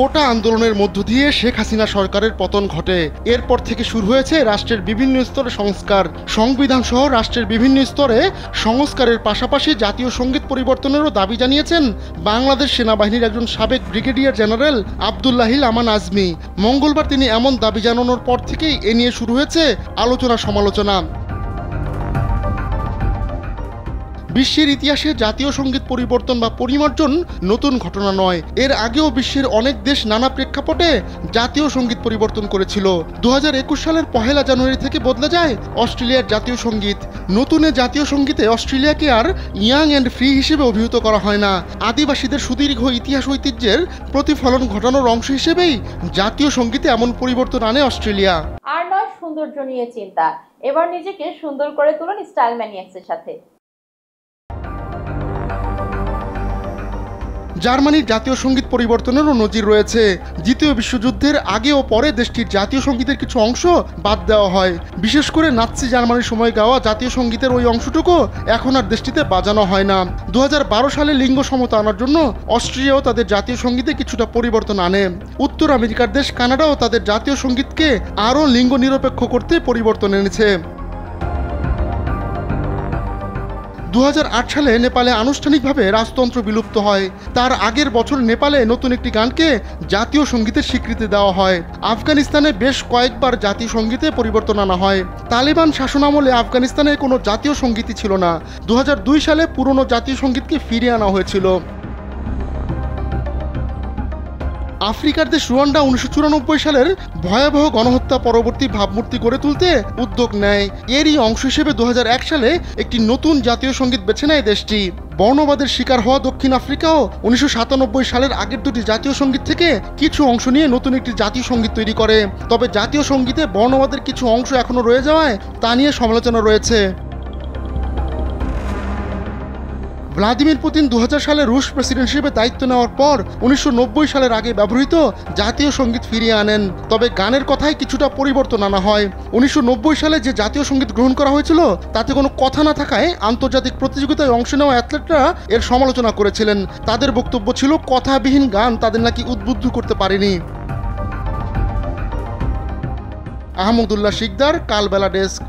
কোটা আন্দোলনের মধ্য দিয়ে শেখ হাসিনা সরকারের পতন ঘটে। এরপর থেকে শুরু হয়েছে রাষ্ট্রের বিভিন্ন স্তরে সংস্কার। সংবিধান সহ রাষ্ট্রের বিভিন্ন স্তরে সংস্কারের পাশাপাশি জাতীয় সঙ্গীত পরিবর্তনেরও দাবি জানিয়েছেন বাংলাদেশ সেনাবাহিনীর একজন সাবেক ব্রিগেডিয়ার জেনারেল আব্দুল্লাহিল আমান আজমি। মঙ্গলবার তিনি এমন দাবি জানানোর পর থেকেই এ নিয়ে শুরু হয়েছে আলোচনা সমালোচনা। বিশ্বের ইতিহাসে জাতীয় সঙ্গীত পরিবর্তন বা পরিমার্জন নতুন ঘটনা নয়। এর আগেও বিশ্বের অনেক দেশ নানা প্রেক্ষাপটে জাতীয় সঙ্গীত পরিবর্তন করেছিল। 2021 সালের 1 জানুয়ারি থেকে বদলে যায় অস্ট্রেলিয়ার জাতীয় সঙ্গীত। নতুন জাতীয় সঙ্গীতে অস্ট্রেলিয়াকে আর ইয়াং অ্যান্ড ফ্রি হিসেবে অভিহিত করা হয় না। আদিবাসীদের সুদীর্ঘ ইতিহাস ঐতিহ্যের প্রতিফলন ঘটানোর অংশ হিসেবেই জাতীয় সঙ্গীতে এমন পরিবর্তন আনে অস্ট্রেলিয়া। আর নয় সৌন্দর্য নিয়ে চিন্তা, এবার নিজেকে সুন্দর করে তুলুন স্টাইল ম্যানিয়াক্সের সাথে। জার্মানির জাতীয় সঙ্গীত পরিবর্তনেরও নজির রয়েছে। দ্বিতীয় বিশ্বযুদ্ধের আগে ও পরে দেশটির জাতীয় সঙ্গীতের কিছু অংশ বাদ দেওয়া হয়। বিশেষ করে নাৎসি জার্মানির সময় গাওয়া জাতীয় সঙ্গীতের ওই অংশটুকু এখন আর দেশটিতে বাজানো হয় না। 2012 সালে লিঙ্গ সমতা আনার জন্য অস্ট্রিয়াও তাদের জাতীয় সঙ্গীতে কিছুটা পরিবর্তন আনে। উত্তর আমেরিকার দেশ কানাডাও তাদের জাতীয় সঙ্গীতকে আরও লিঙ্গ নিরপেক্ষ করতে পরিবর্তন এনেছে। 2008 সালে নেপালে আনুষ্ঠানিকভাবে রাজতন্ত্র বিলুপ্ত হয়। তার আগের বছর নেপালে নতুন একটি গানকে জাতীয় সঙ্গীতের স্বীকৃতি দেওয়া হয়। আফগানিস্তানে বেশ কয়েকবার জাতীয় সঙ্গীতে পরিবর্তন আনা হয়। তালেবান শাসনামলে আফগানিস্তানে কোনো জাতীয় সঙ্গীতই ছিল না। 2002 সালে পুরনো জাতীয় সঙ্গীতকে ফিরিয়ে আনা হয়েছিল। আফ্রিকার দেশ রুয়ান্ডা 1994 সালের ভয়াবহ গণহত্যা পরবর্তী ভাবমূর্তি গড়ে তুলতে উদ্যোগ নেয়। এরই অংশ হিসেবে 2001 সালে একটি নতুন জাতীয় সঙ্গীত বেছে নেয় দেশটি। বর্ণবাদের শিকার হওয়া দক্ষিণ আফ্রিকাও 1997 সালের আগের দুটি জাতীয় সঙ্গীত থেকে কিছু অংশ নিয়ে নতুন একটি জাতীয় সঙ্গীত তৈরি করে। তবে জাতীয় সঙ্গীতে বর্ণবাদের কিছু অংশ এখনও রয়ে যাওয়ায় তা নিয়ে সমালোচনা রয়েছে। ভ্লাদিমির পুতিন 2000 সালে রুশ প্রেসিডেন্ট হিসেবে দায়িত্ব নেওয়ার পর 1990 সালের আগে ব্যবহৃত জাতীয় সঙ্গীত ফিরিয়ে আনেন। তবে গানের কথায় কিছুটা পরিবর্তন আনা হয়। 1990 সালে যে জাতীয় সঙ্গীত গ্রহণ করা হয়েছিল তাতে কোনো কথা না থাকায় আন্তর্জাতিক প্রতিযোগিতায় অংশ নেওয়া অ্যাথলেটরা এর সমালোচনা করেছিলেন। তাদের বক্তব্য ছিল কথাবিহীন গান তাদের নাকি উদ্বুদ্ধ করতে পারেনি। আহমদুল্লাহ শিকদার, কালবেলা ডেস্ক।